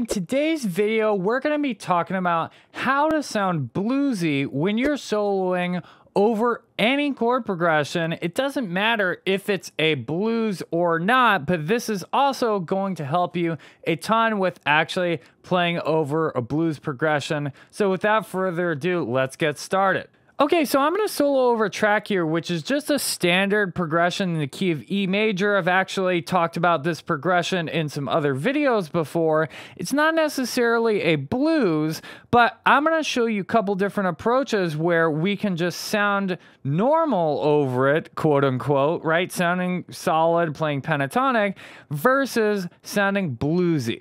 today's video, we're going to be talking about how to sound bluesy when you're soloing over any chord progression. It doesn't matter if it's a blues or not, but this is also going to help you a ton with actually playing over a blues progression. So without further ado, let's get started. Okay, so I'm going to solo over a track here, which is just a standard progression in the key of E major. I've actually talked about this progression in some other videos before. It's not necessarily a blues, but I'm going to show you a couple different approaches where we can just sound normal over it, quote unquote, right? Sounding solid, playing pentatonic, versus sounding bluesy.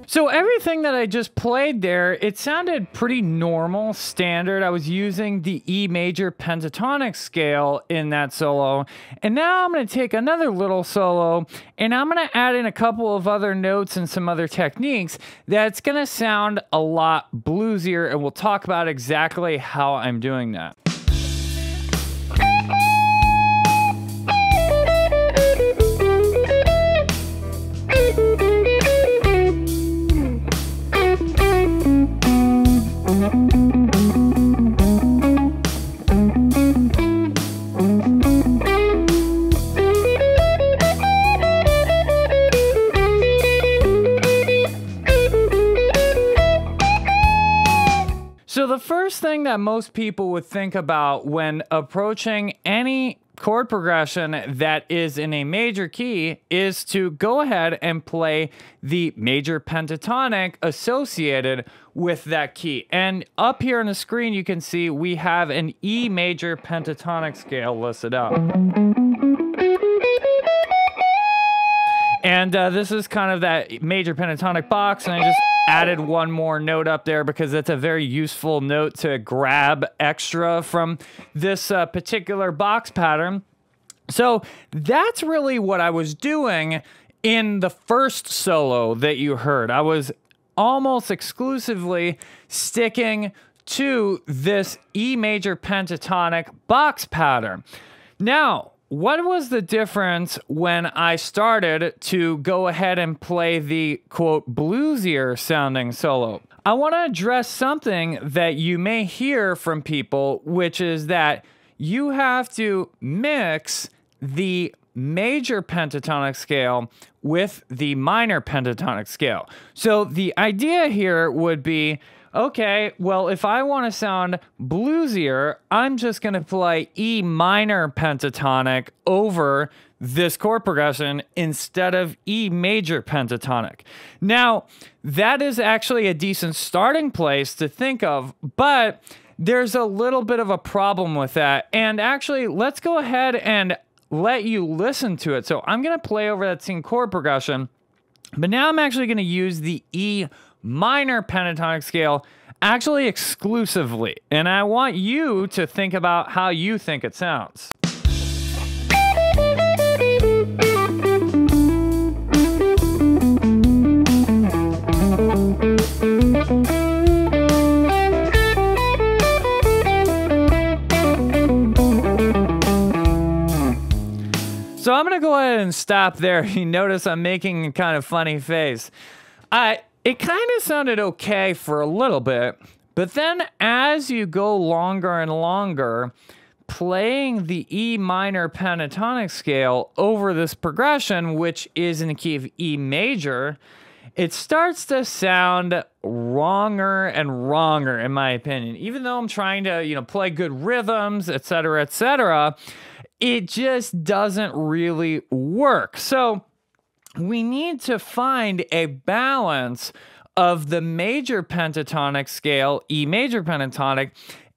So everything that I just played there, it sounded pretty normal, standard. I was using the E major pentatonic scale in that solo. And now I'm going to take another little solo and I'm going to add in a couple of other notes and some other techniques that's going to sound a lot bluesier, and we'll talk about exactly how I'm doing that. So the first thing that most people would think about when approaching any chord progression that is in a major key is to go ahead and play the major pentatonic associated with that key. And up here on the screen, you can see we have an E major pentatonic scale listed out. And this is kind of that major pentatonic box, and I just added one more note up there because it's a very useful note to grab extra from this particular box pattern. So that's really what I was doing in the first solo that you heard. I was almost exclusively sticking to this E major pentatonic box pattern. Now, what was the difference when I started to go ahead and play the, quote, bluesier sounding solo? I want to address something that you may hear from people, which is that you have to mix the major pentatonic scale with the minor pentatonic scale. So the idea here would be, okay, well, if I want to sound bluesier, I'm just going to play E minor pentatonic over this chord progression instead of E major pentatonic. Now, that is actually a decent starting place to think of, but there's a little bit of a problem with that. And actually, let's go ahead and let you listen to it. So I'm going to play over that same chord progression, but now I'm actually going to use the E minor pentatonic scale actually exclusively, and I want you to think about how you think it sounds. So I'm gonna go ahead and stop there. You notice I'm making a kind of funny face. It kind of sounded okay for a little bit, but then as you go longer and longer, playing the E minor pentatonic scale over this progression, which is in the key of E major, it starts to sound wronger and wronger, in my opinion. Even though I'm trying to, play good rhythms, etc., it just doesn't really work. So we need to find a balance of the major pentatonic scale, E major pentatonic,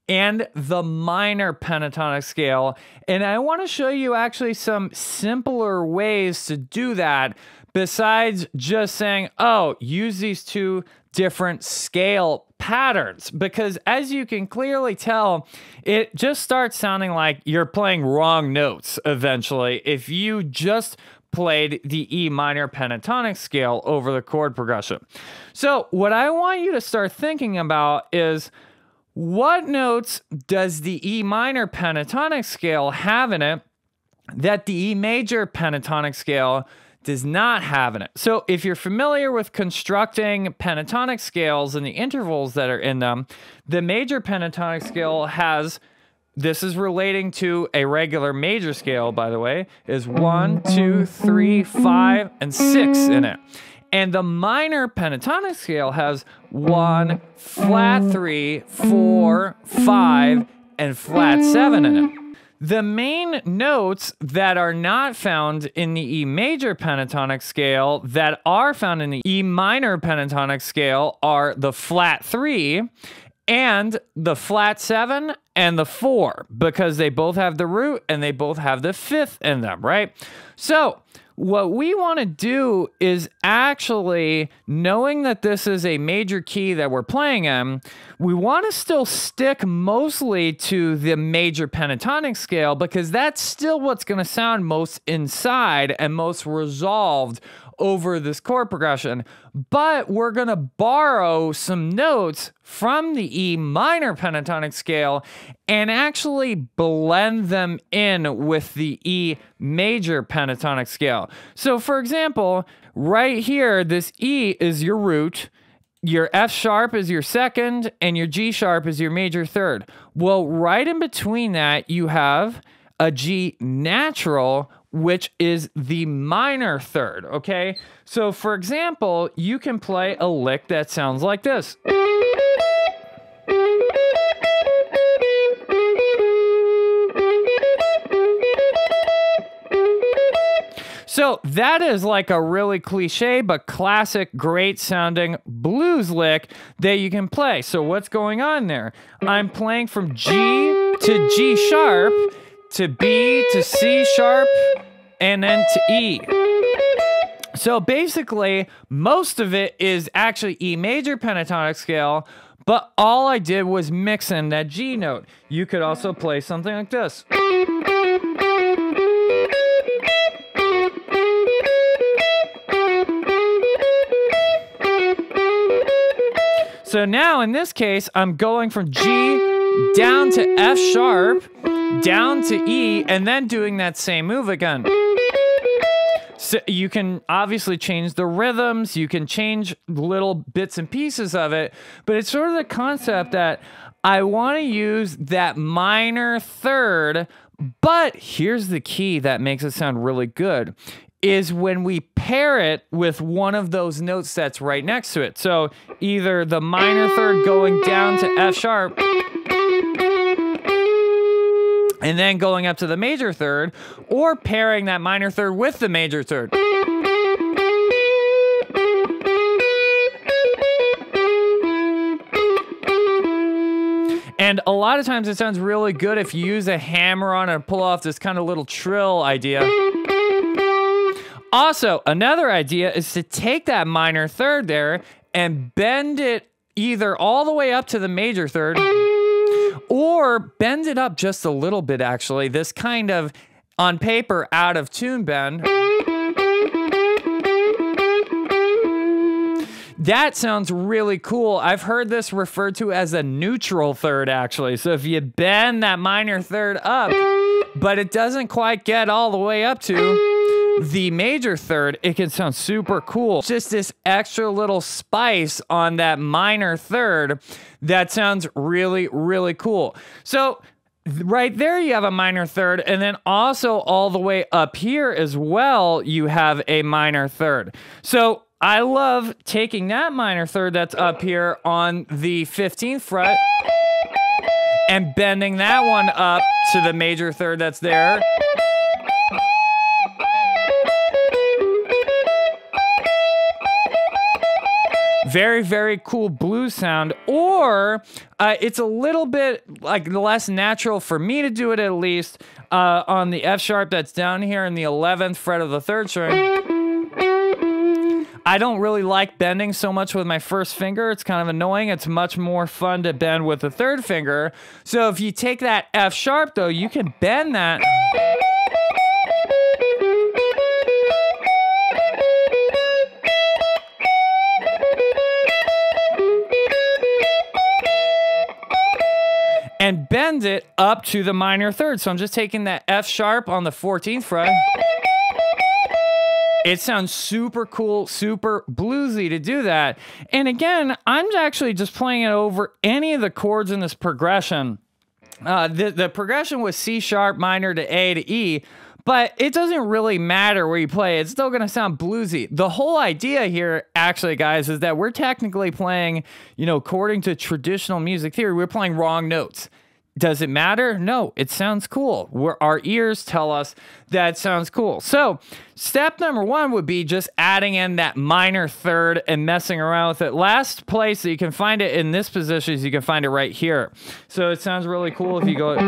and the minor pentatonic scale. And I want to show you actually some simpler ways to do that besides just saying, oh, use these two different scale patterns, because as you can clearly tell, it just starts sounding like you're playing wrong notes eventually if you just played the E minor pentatonic scale over the chord progression. So what I want you to start thinking about is, what notes does the E minor pentatonic scale have in it that the E major pentatonic scale does not have in it. So if you're familiar with constructing pentatonic scales and the intervals that are in them, the major pentatonic scale has, this is relating to a regular major scale, by the way, is 1, 2, 3, 5, and 6 in it. And the minor pentatonic scale has 1, flat 3, 4, 5, and flat 7 in it. The main notes that are not found in the E major pentatonic scale that are found in the E minor pentatonic scale are the flat 3 and the flat 7 and the 4, because they both have the root and they both have the fifth in them, right? So what we want to do is actually, knowing that this is a major key that we're playing in, we want to still stick mostly to the major pentatonic scale, because that's still what's going to sound most inside and most resolved over this chord progression. But we're going to borrow some notes from the E minor pentatonic scale and actually blend them in with the E major pentatonic scale. So for example, right here, this E is your root, your F sharp is your second, and your G sharp is your major third. Well, right in between that, you have a G natural, which is the minor third, okay? So for example, you can play a lick that sounds like this. So that is like a really cliche but classic, great sounding blues lick that you can play. So what's going on there? I'm playing from G to G sharp to B to C sharp and then to E. So basically, most of it is actually E major pentatonic scale, but all I did was mix in that G note. You could also play something like this. So now in this case, I'm going from G down to F sharp, down to E, and then doing that same move again. So you can obviously change the rhythms, you can change little bits and pieces of it, but it's sort of the concept that I want to use that minor third, but here's the key that makes it sound really good, is when we pair it with one of those notes that's right next to it. So either the minor third going down to F sharp, and then going up to the major third, or pairing that minor third with the major third. And a lot of times it sounds really good if you use a hammer on it and pull off this kind of little trill idea. Also, another idea is to take that minor third there and bend it either all the way up to the major third, or bend it up just a little bit, actually. This kind of, on paper, out of tune bend. That sounds really cool. I've heard this referred to as a neutral third, actually. So if you bend that minor third up, but it doesn't quite get all the way up to the major third, it can sound super cool. Just this extra little spice on that minor third that sounds really, really cool. So right there you have a minor third, and then also all the way up here as well you have a minor third. So I love taking that minor third that's up here on the 15th fret and bending that one up to the major third that's there. Very, very cool blues sound. Or it's a little bit like less natural for me to do it, at least, on the F sharp that's down here in the 11th fret of the third string. I don't really like bending so much with my first finger. It's kind of annoying. It's much more fun to bend with the third finger. So if you take that F sharp, though, you can bend that. And bend send it up to the minor third. So I'm just taking that F sharp on the 14th fret. It sounds super cool, super bluesy to do that. And again, I'm actually just playing it over any of the chords in this progression. The progression was C sharp minor to A to E, but it doesn't really matter where you play. It's still going to sound bluesy. The whole idea here, actually, guys, is that we're technically playing, you know, according to traditional music theory, we're playing wrong notes. Does it matter? No, it sounds cool. Our ears tell us that it sounds cool. So step number one would be just adding in that minor third and messing around with it. Last place that you can find it in this position is you can find it right here. So it sounds really cool if you go...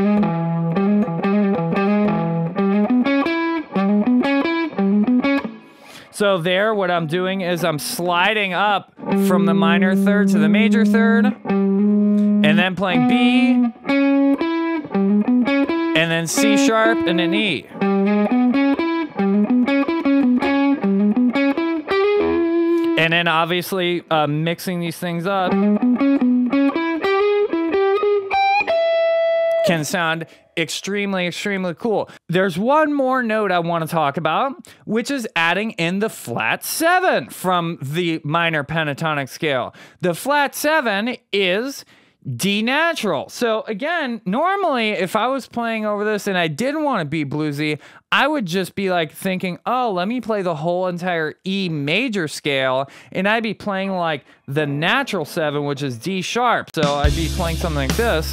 So there, what I'm doing is I'm sliding up from the minor third to the major third, and then playing B, and then C sharp, and then E. And then obviously mixing these things up can sound extremely, extremely cool. There's one more note I want to talk about, which is adding in the flat 7 from the minor pentatonic scale. The flat 7 is D natural. So again, normally if I was playing over this and I didn't want to be bluesy, I would just be like thinking, oh, let me play the whole entire E major scale, and I'd be playing like the natural 7, which is D sharp. So I'd be playing something like this.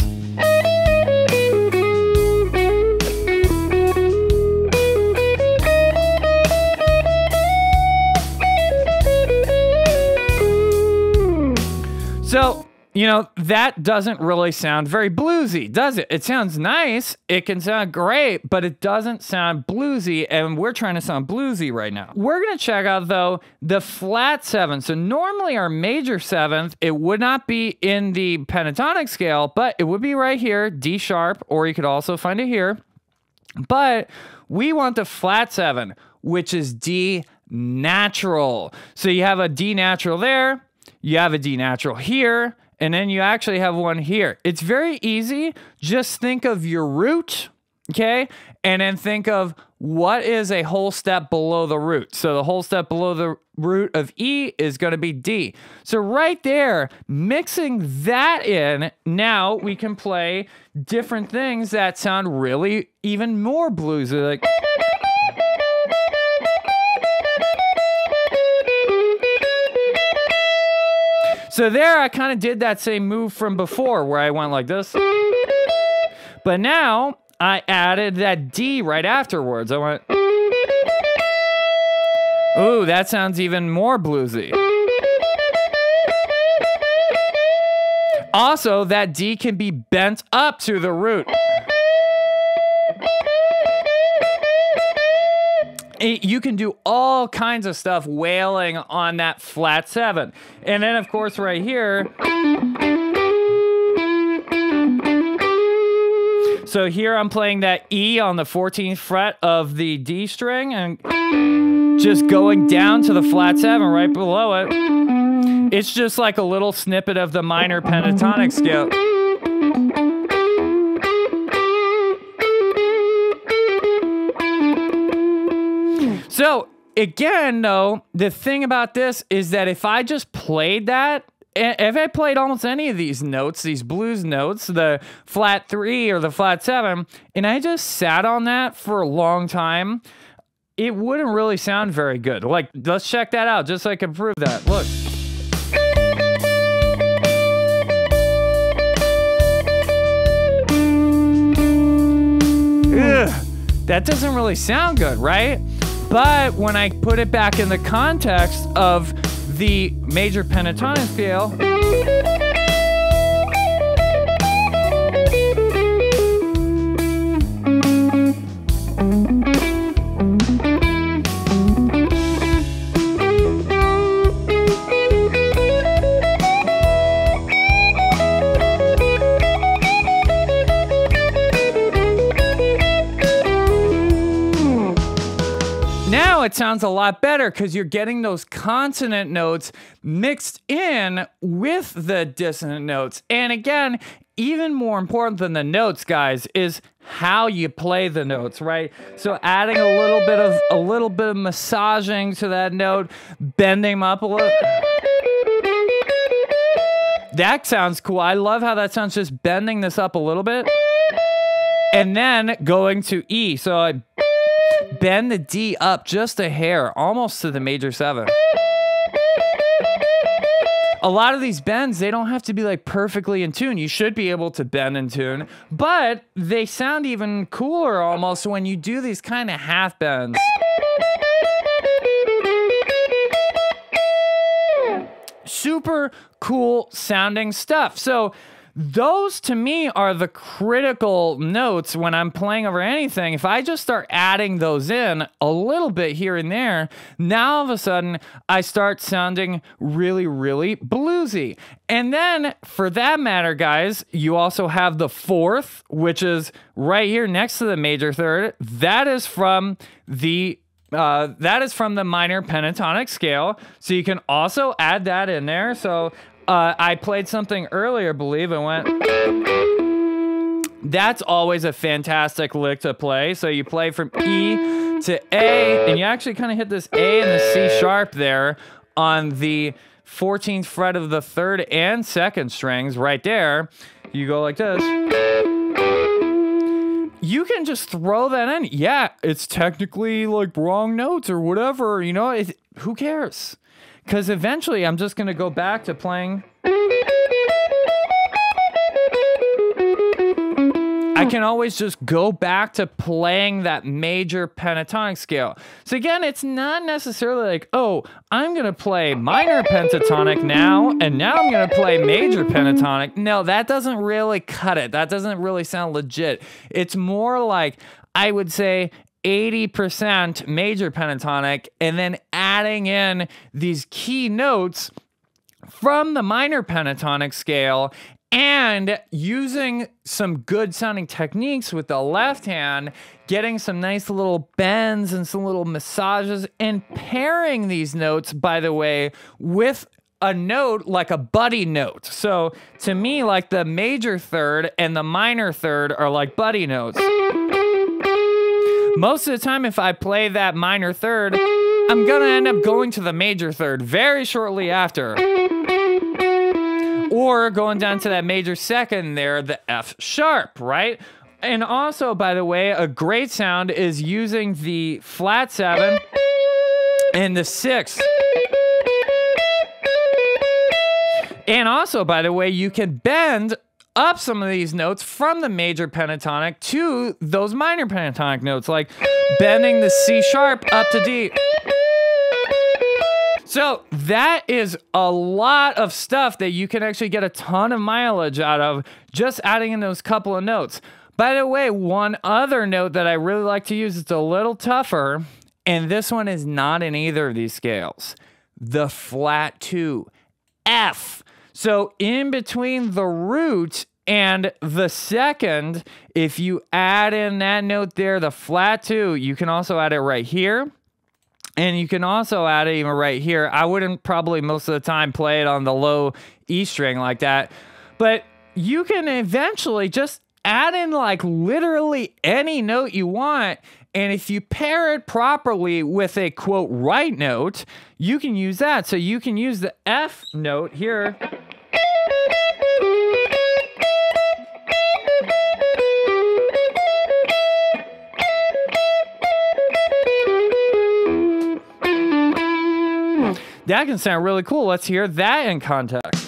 So, you know, that doesn't really sound very bluesy, does it? It sounds nice, it can sound great, but it doesn't sound bluesy, and we're trying to sound bluesy right now. We're gonna check out, though, the flat 7. So normally our major 7th, it would not be in the pentatonic scale, but it would be right here, D sharp, or you could also find it here. But we want the flat 7, which is D natural. So you have a D natural there, you have a D natural here, and then you actually have one here. It's very easy. Just think of your root, okay? And then think of what is a whole step below the root. So the whole step below the root of E is going to be D. So right there, mixing that in, now we can play different things that sound really even more bluesy, like... So there, I kind of did that same move from before where I went like this. But now, I added that D right afterwards. I went... Ooh, that sounds even more bluesy. Also, that D can be bent up to the root. You can do all kinds of stuff wailing on that flat 7. And then, of course, right here. So here I'm playing that E on the 14th fret of the D string and just going down to the flat 7 right below it. It's just like a little snippet of the minor pentatonic scale. So, again, though, the thing about this is that if I just played that, if I played almost any of these notes, these blues notes, the flat 3 or the flat 7, and I just sat on that for a long time, it wouldn't really sound very good. Like, let's check that out just so I can prove that. Look. Ugh, that doesn't really sound good, right? But when I put it back in the context of the major pentatonic scale, now it sounds a lot better because you're getting those consonant notes mixed in with the dissonant notes. And again, even more important than the notes, guys, is how you play the notes, right? So adding a little bit of massaging to that note, bending them up a little. That sounds cool. I love how that sounds, just bending this up a little bit. And then going to E. So I bend the D up just a hair, almost to the major 7. A lot of these bends, they don't have to be like perfectly in tune. You should be able to bend in tune, but they sound even cooler almost when you do these kind of half bends. Super cool sounding stuff. So those to me are the critical notes when I'm playing over anything. If I just start adding those in a little bit here and there, now all of a sudden I start sounding really, really bluesy. And then for that matter, guys, you also have the 4th, which is right here next to the major 3rd. That is from the minor pentatonic scale. So you can also add that in there. So I played something earlier, I believe, and went. That's always a fantastic lick to play. So you play from E to A, and you actually kind of hit this A and the C sharp there on the 14th fret of the 3rd and 2nd strings right there. You go like this. You can just throw that in. Yeah, it's technically like wrong notes or whatever, you know, who cares? Because eventually I'm just going to go back to playing. I can always just go back to playing that major pentatonic scale. So again, it's not necessarily like, oh, I'm going to play minor pentatonic now, and now I'm going to play major pentatonic. No, that doesn't really cut it. That doesn't really sound legit. It's more like, I would say, 80% major pentatonic, and then adding in these key notes from the minor pentatonic scale, and using some good sounding techniques with the left hand, getting some nice little bends and some little massages, and pairing these notes, by the way, with a note like a buddy note. So to me, like the major 3rd and the minor 3rd are like buddy notes. Most of the time, if I play that minor 3rd, I'm gonna end up going to the major 3rd very shortly after. Or going down to that major 2nd there, the F sharp, right? And also, by the way, a great sound is using the flat 7 and the 6. And also, by the way, you can bend up some of these notes from the major pentatonic to those minor pentatonic notes, like bending the C sharp up to D. So that is a lot of stuff that you can actually get a ton of mileage out of just adding in those couple of notes. By the way, one other note that I really like to use, it's a little tougher, and this one is not in either of these scales. The flat 2, F. So in between the root and the 2nd, if you add in that note there, the flat 2, you can also add it right here. And you can also add it even right here. I wouldn't probably most of the time play it on the low E string like that. But you can eventually just add in like literally any note you want. And if you pair it properly with a quote right note, you can use that. So you can use the F note here. That can sound really cool. Let's hear that in context.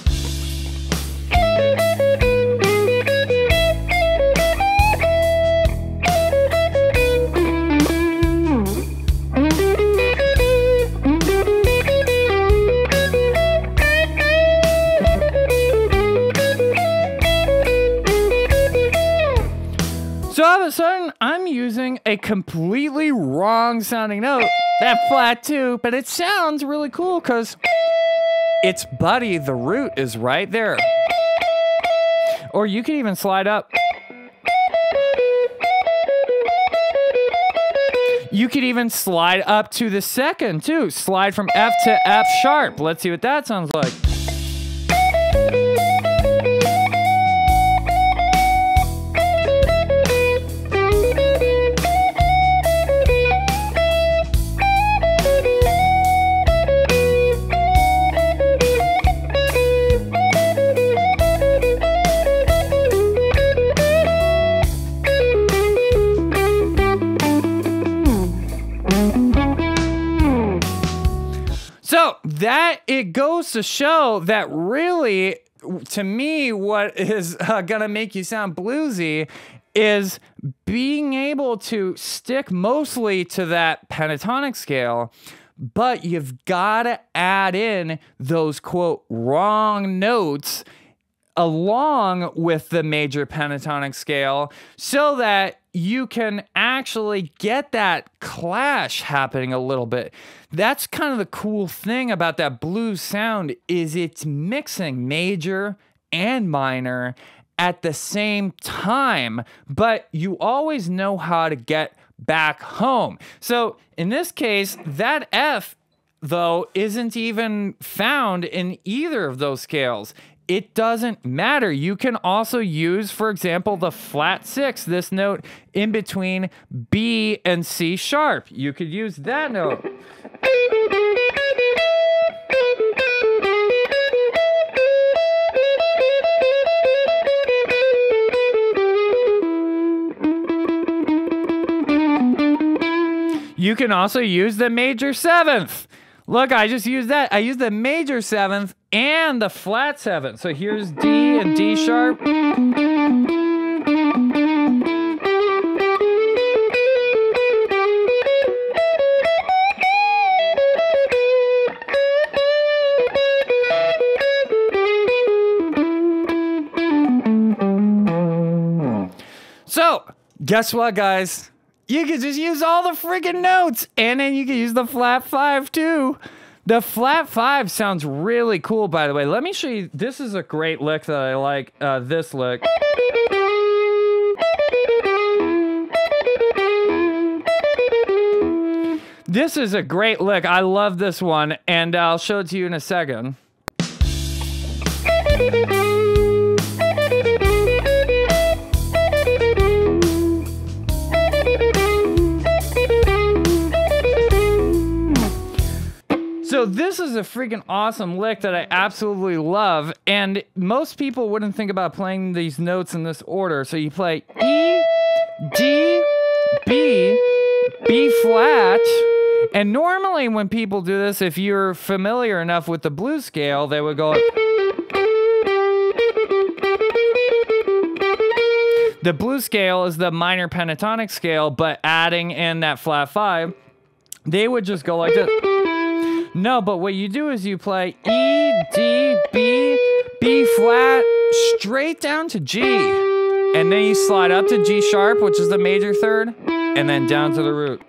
So all of a sudden, I'm using a completely wrong sounding note, that flat 2, but it sounds really cool because its buddy, the root, is right there. Or you can even slide up. You could even slide up to the 2nd too. Slide from F to F sharp. Let's see what that sounds like. So that it goes to show that really, to me, what is gonna make you sound bluesy is being able to stick mostly to that pentatonic scale, but you've got to add in those, quote, wrong notes along with the major pentatonic scale so that you can actually get that clash happening a little bit. That's kind of the cool thing about that blues sound is it's mixing major and minor at the same time, but you always know how to get back home. So in this case, that F, though, isn't even found in either of those scales. It doesn't matter. You can also use, for example, the flat 6, this note in between B and C sharp. You could use that note. You can also use the major 7th. Look, I just used that. I used the major 7th and the flat 7th. So here's D and D sharp. So, guess what, guys? You can just use all the freaking notes, and then you can use the flat 5 too. The flat 5 sounds really cool, by the way. Let me show you. This is a great lick that I like. This lick. This is a great lick. I love this one, and I'll show it to you in a second. So this is a freaking awesome lick that I absolutely love, and most people wouldn't think about playing these notes in this order. So you play E, D, B, B flat, and normally when people do this, if you're familiar enough with the blues scale, they would go... The blues scale is the minor pentatonic scale, but adding in that flat 5, they would just go like this. No, but what you do is you play E, D, B, B flat, straight down to G. And then you slide up to G sharp, which is the major 3rd, and then down to the root.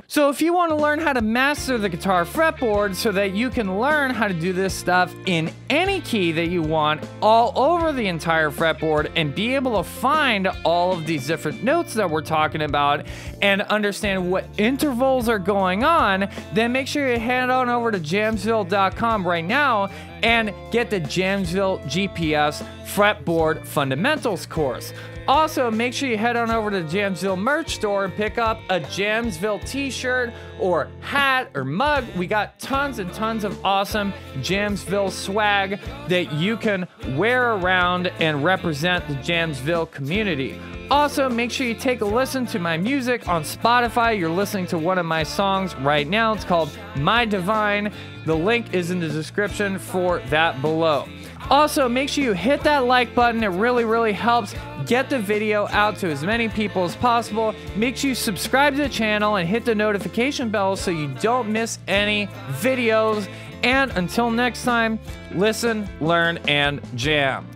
So if you want to learn how to master the guitar fretboard so that you can learn how to do this stuff in any key that you want all over the entire fretboard and be able to find all of these different notes that we're talking about and understand what intervals are going on, then make sure you head on over to jamsville.com right now and get the Jamsville GPS Fretboard Fundamentals course. Also, make sure you head on over to the Jamsville merch store and pick up a Jamsville t-shirt or hat or mug. We got tons and tons of awesome Jamsville swag that you can wear around and represent the Jamsville community. Also, make sure you take a listen to my music on Spotify. You're listening to one of my songs right now. It's called My Divine. The link is in the description for that below. Also, make sure you hit that like button. It really, really helps get the video out to as many people as possible. Make sure you subscribe to the channel and hit the notification bell so you don't miss any videos. And until next time, listen, learn, and jam.